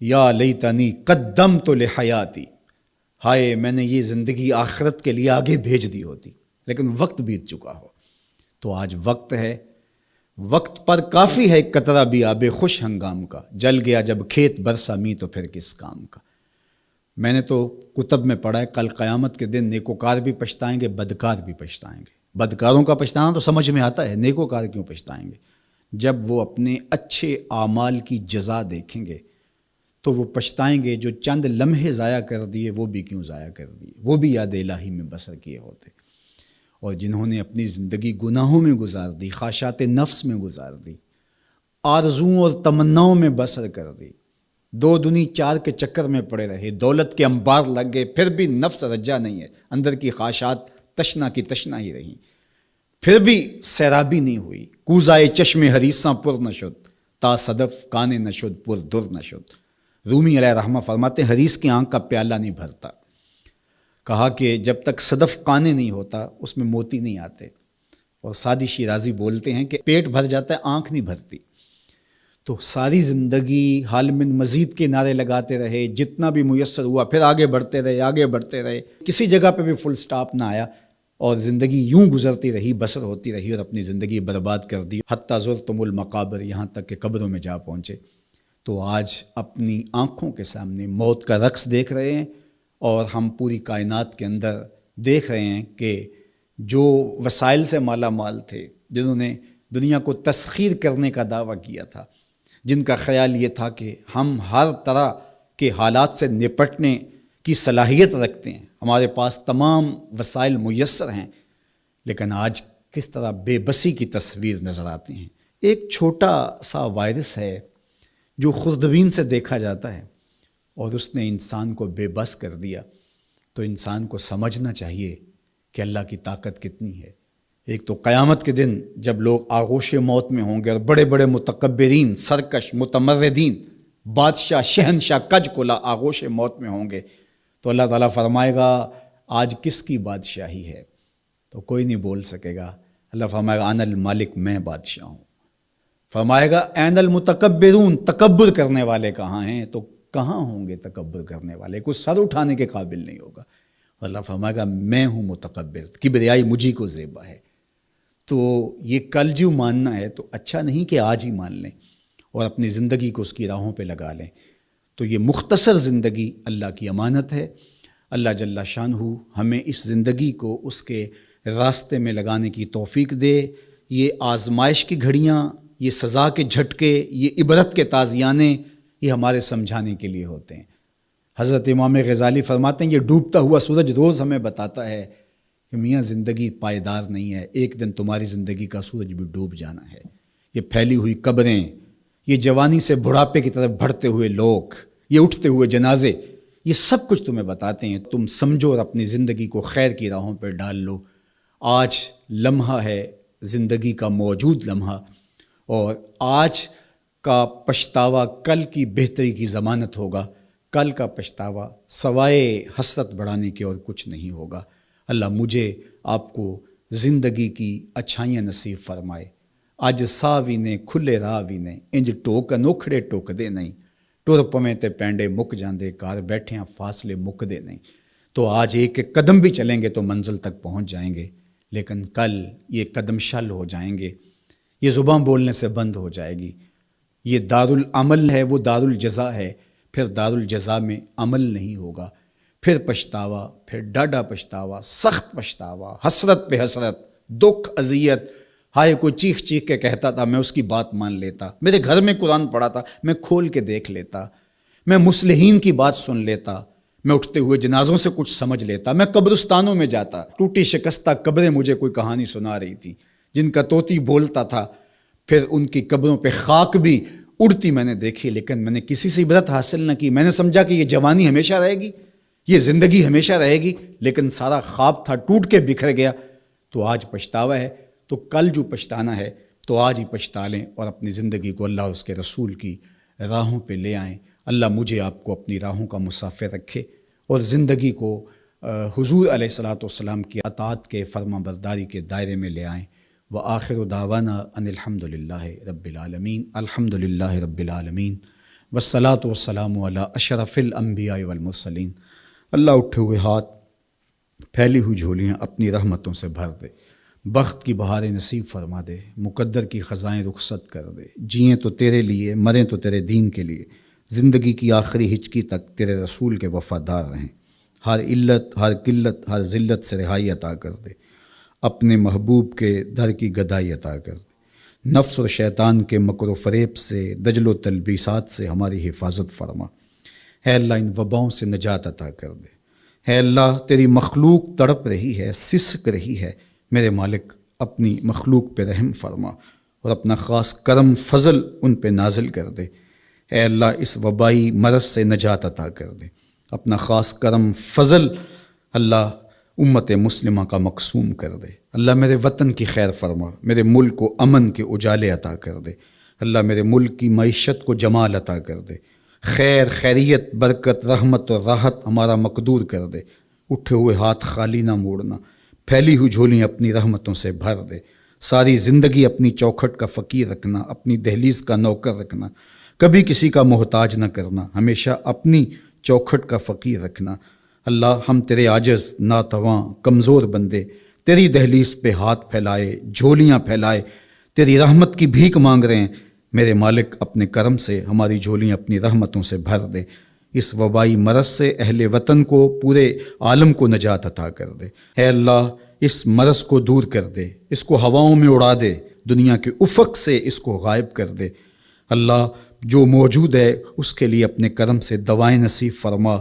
یا لیتنی قدمت لحیاتی، ہائے میں نے یہ زندگی آخرت کے لیے آگے بھیج دی ہوتی، لیکن وقت بیت چکا ہو۔ تو آج وقت ہے، وقت پر کافی ہے قطرہ بھی آب خوش ہنگام کا، جل گیا جب کھیت برسا می تو پھر کس کام کا۔ میں نے تو کتب میں پڑھا ہے کل قیامت کے دن نیکوکار بھی پچھتائیں گے، بدکار بھی پچھتائیں گے۔ بدکاروں کا پچھتانا تو سمجھ میں آتا ہے، نیکوکار کیوں پچھتائیں گے؟ جب وہ اپنے اچھے اعمال کی جزا دیکھیں گے تو وہ پچھتائیں گے، جو چند لمحے ضائع کر دیے وہ بھی کیوں ضائع کر دیے، وہ بھی یاد الہی میں بسر کیے ہوتے۔ اور جنہوں نے اپنی زندگی گناہوں میں گزار دی، خواہشات نفس میں گزار دی، آرزوؤں اور تمناؤں میں بسر کر دی، 2 دنی 4 کے چکر میں پڑے رہے، دولت کے انبار لگ گئے، پھر بھی نفس رجا نہیں ہے، اندر کی خواہشات تشنا کی تشنا ہی رہیں، پھر بھی سیرابی نہیں ہوئی۔ کوزائے چشم حریصاں پر نشد، تا صدف کانے نشد پر در نشد۔ رومی علیہ رحمہ فرماتے ہیں حریص کی آنکھ کا پیالہ نہیں بھرتا۔ کہا کہ جب تک صدف کانے نہیں ہوتا اس میں موتی نہیں آتے، اور سادی شیرازی بولتے ہیں کہ پیٹ بھر جاتا ہے، آنکھ نہیں بھرتی۔ تو ساری زندگی حال من مزید کے نعرے لگاتے رہے، جتنا بھی میسر ہوا پھر آگے بڑھتے رہے، آگے بڑھتے رہے، کسی جگہ پہ بھی فل سٹاپ نہ آیا، اور زندگی یوں گزرتی رہی، بسر ہوتی رہی، اور اپنی زندگی برباد کر دی، حتیٰ زرتم المقابر، یہاں تک کہ قبروں میں جا پہنچے۔ تو آج اپنی آنکھوں کے سامنے موت کا رقص دیکھ رہے ہیں، اور ہم پوری کائنات کے اندر دیکھ رہے ہیں کہ جو وسائل سے مالا مال تھے، جنہوں نے دنیا کو تسخیر کرنے کا دعویٰ کیا تھا، جن کا خیال یہ تھا کہ ہم ہر طرح کے حالات سے نپٹنے کی صلاحیت رکھتے ہیں، ہمارے پاس تمام وسائل میسر ہیں، لیکن آج کس طرح بے بسی کی تصویر نظر آتی ہیں۔ ایک چھوٹا سا وائرس ہے جو خوردبین سے دیکھا جاتا ہے، اور اس نے انسان کو بے بس کر دیا۔ تو انسان کو سمجھنا چاہیے کہ اللہ کی طاقت کتنی ہے۔ ایک تو قیامت کے دن جب لوگ آغوش موت میں ہوں گے، اور بڑے بڑے متکبرین، سرکش، متمردین، بادشاہ، شہنشاہ، کج کلا آغوش موت میں ہوں گے، تو اللہ تعالیٰ فرمائے گا آج کس کی بادشاہی ہے؟ تو کوئی نہیں بول سکے گا۔ اللہ فرمائے گا انا المالک، میں بادشاہ ہوں۔ فرمائے گا این المتکبرون، تکبر کرنے والے کہاں ہیں؟ تو کہاں ہوں گے تکبر کرنے والے؟ کوئی سر اٹھانے کے قابل نہیں ہوگا۔ اللہ فرمائے گا میں ہوں متکبر، کبریائی مجھی کو زیبا ہے۔ تو یہ کل جو ماننا ہے تو اچھا نہیں کہ آج ہی مان لیں اور اپنی زندگی کو اس کی راہوں پہ لگا لیں۔ تو یہ مختصر زندگی اللہ کی امانت ہے۔ اللہ جل شانہ ہمیں اس زندگی کو اس کے راستے میں لگانے کی توفیق دے۔ یہ آزمائش کی گھڑیاں یہ سزا کے جھٹکے، یہ عبرت کے تازیانے، یہ ہمارے سمجھانے کے لیے ہوتے ہیں۔ حضرت امام غزالی فرماتے ہیں یہ ڈوبتا ہوا سورج روز ہمیں بتاتا ہے کہ میاں زندگی پائیدار نہیں ہے، ایک دن تمہاری زندگی کا سورج بھی ڈوب جانا ہے۔ یہ پھیلی ہوئی قبریں، یہ جوانی سے بڑھاپے کی طرف بڑھتے ہوئے لوگ، یہ اٹھتے ہوئے جنازے، یہ سب کچھ تمہیں بتاتے ہیں۔ تم سمجھو اور اپنی زندگی کو خیر کی راہوں پہ ڈال لو۔ آج لمحہ ہے زندگی کا موجود لمحہ، اور آج کا پچھتاوا کل کی بہتری کی ضمانت ہوگا۔ کل کا پچھتاوا سوائے حسرت بڑھانے کے اور کچھ نہیں ہوگا۔ اللہ مجھے آپ کو زندگی کی اچھائیاں نصیب فرمائے۔ اج ساوی نے کھلے راہ وی نے، انج ٹوک انوکھڑے ٹوکدے نہیں، ٹر پویں تے پینڈے مک جاندے، گھر بیٹھے فاصلے مکدے نہیں۔ تو آج ایک ایک قدم بھی چلیں گے تو منزل تک پہنچ جائیں گے، لیکن کل یہ قدم شل ہو جائیں گے، یہ زباں بولنے سے بند ہو جائے گی۔ یہ دارالعمل ہے، وہ دارالجزا ہے، پھر دارالجزا میں عمل نہیں ہوگا، پھر پچھتاوا، پھر ڈاڈا پچھتاوا، سخت پچھتاوا، حسرت پہ حسرت، دکھ، اذیت۔ ہائے کوئی چیخ چیخ کے کہتا تھا، میں اس کی بات مان لیتا، میرے گھر میں قرآن پڑھا تھا، میں کھول کے دیکھ لیتا، میں مصلحین کی بات سن لیتا، میں اٹھتے ہوئے جنازوں سے کچھ سمجھ لیتا، میں قبرستانوں میں جاتا، ٹوٹی شکستہ قبریں مجھے کوئی کہانی سنا رہی تھی، جن کا طوطی بولتا تھا، پھر ان کی قبروں پہ خاک بھی اڑتی میں نے دیکھی، لیکن میں نے کسی سے عبرت حاصل نہ کی۔ میں نے سمجھا کہ یہ جوانی ہمیشہ رہے گی، یہ زندگی ہمیشہ رہے گی، لیکن سارا خواب تھا ٹوٹ کے بکھر گیا۔ تو آج پچھتاوا ہے، تو کل جو پچھتانا ہے تو آج ہی پچھتا لیں، اور اپنی زندگی کو اللہ اور اس کے رسول کی راہوں پہ لے آئیں۔ اللہ مجھے آپ کو اپنی راہوں کا مسافر رکھے، اور زندگی کو حضور علیہ الصلاۃ والسلام کی اطاعت کے، فرما برداری کے دائرے میں لے آئیں۔ وآخر دعوانا ان الحمد للہ رب العالمین، الحمد للہ رب العالمین، والصلاۃ والسلام علی اشرف الانبیاء والمرسلین۔ اللہ اٹھے ہوئے ہاتھ، پھیلی ہوئی جھولیاں اپنی رحمتوں سے بھر دے، بخت کی بہاریں نصیب فرما دے، مقدر کی خزائیں رخصت کر دے۔ جئیں تو تیرے لیے، مریں تو تیرے دین کے لیے، زندگی کی آخری ہچکی تک تیرے رسول کے وفادار رہیں۔ ہر علت، ہر قلت، ہر ذلت سے رہائی عطا کر دے، اپنے محبوب کے در کی گدائی عطا کر دے۔ نفس اور شیطان کے مکر و فریب سے، دجل و تلبیسات سے ہماری حفاظت فرما۔ اے اللہ ان وباؤں سے نجات عطا کر دے۔ اے اللہ تیری مخلوق تڑپ رہی ہے، سسک رہی ہے، میرے مالک اپنی مخلوق پہ رحم فرما، اور اپنا خاص کرم فضل ان پہ نازل کر دے۔ اے اللہ اس وبائی مرض سے نجات عطا کر دے، اپنا خاص کرم فضل اللہ امت مسلمہ کا مقسوم کر دے۔ اللہ میرے وطن کی خیر فرما، میرے ملک کو امن کے اجالے عطا کر دے۔ اللہ میرے ملک کی معیشت کو جمال عطا کر دے، خیر، خیریت، برکت، رحمت اور راحت ہمارا مقدور کر دے۔ اٹھے ہوئے ہاتھ خالی نہ موڑنا، پھیلی ہوئی جھولیاں اپنی رحمتوں سے بھر دے۔ ساری زندگی اپنی چوکھٹ کا فقیر رکھنا، اپنی دہلیز کا نوکر رکھنا، کبھی کسی کا محتاج نہ کرنا، ہمیشہ اپنی چوکھٹ کا فقیر رکھنا۔ اللہ ہم تیرے عاجز، ناتواں، کمزور بندے تیری دہلیز پہ ہاتھ پھیلائے، جھولیاں پھیلائے تیری رحمت کی بھیک مانگ رہے ہیں۔ میرے مالک اپنے کرم سے ہماری جھولیاں اپنی رحمتوں سے بھر دے۔ اس وبائی مرض سے اہل وطن کو، پورے عالم کو نجات عطا کر دے۔ اے اللہ اس مرض کو دور کر دے، اس کو ہواؤں میں اڑا دے، دنیا کے افق سے اس کو غائب کر دے۔ اللہ جو موجود ہے اس کے لیے اپنے کرم سے دوائیں نصیب فرما۔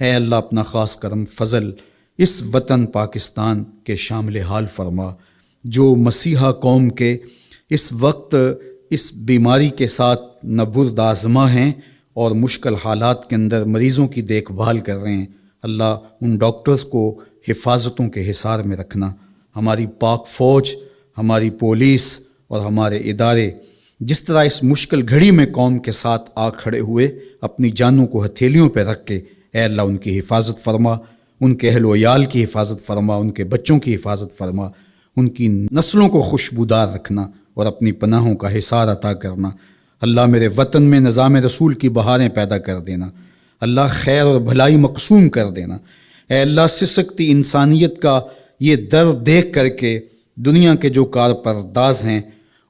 اے اللہ اپنا خاص کرم فضل اس وطن پاکستان کے شامل حال فرما، جو مسیحا قوم کے اس وقت اس بیماری کے ساتھ نبرد آزما ہیں اور مشکل حالات کے اندر مریضوں کی دیکھ بھال کر رہے ہیں۔ اللہ ان ڈاکٹرز کو حفاظتوں کے حصار میں رکھنا۔ ہماری پاک فوج، ہماری پولیس اور ہمارے ادارے جس طرح اس مشکل گھڑی میں قوم کے ساتھ آ کھڑے ہوئے، اپنی جانوں کو ہتھیلیوں پہ رکھ کے، اے اللہ ان کی حفاظت فرما، ان کے اہل و عیال کی حفاظت فرما، ان کے بچوں کی حفاظت فرما، ان کی نسلوں کو خوشبودار رکھنا اور اپنی پناہوں کا حصار عطا کرنا۔ اللہ میرے وطن میں نظام رسول کی بہاریں پیدا کر دینا۔ اللہ خیر اور بھلائی مقسوم کر دینا۔ اے اللہ سسکتی انسانیت کا یہ درد دیکھ کر کے دنیا کے جو کارپرداز ہیں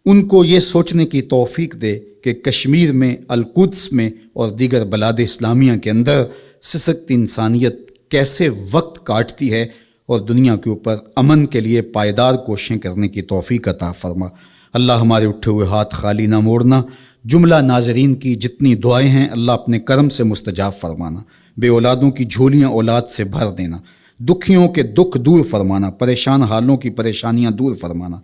ان کو یہ سوچنے کی توفیق دے کہ کشمیر میں، القدس میں اور دیگر بلاد اسلامیہ کے اندر سسکتی انسانیت کیسے وقت کاٹتی ہے، اور دنیا کے اوپر امن کے لیے پائیدار کوششیں کرنے کی توفیق عطا فرما۔ اللہ ہمارے اٹھے ہوئے ہاتھ خالی نہ موڑنا، جملہ ناظرین کی جتنی دعائیں ہیں اللہ اپنے کرم سے مستجاب فرمانا، بے اولادوں کی جھولیاں اولاد سے بھر دینا، دکھیوں کے دکھ دور فرمانا، پریشان حالوں کی پریشانیاں دور فرمانا،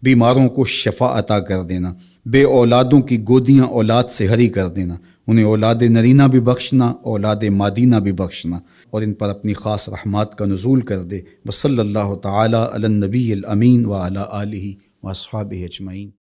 بیماروں کو شفا عطا کر دینا، بے اولادوں کی گودیاں اولاد سے ہری کر دینا، انہیں اولاد نرینہ بھی بخشنا، اولاد مادینہ بھی بخشنا، اور ان پر اپنی خاص رحمات کا نزول کر دے۔ وصلی اللہ تعالی علی النبی الامین وعلی آلہ واصحابہ اجمعین۔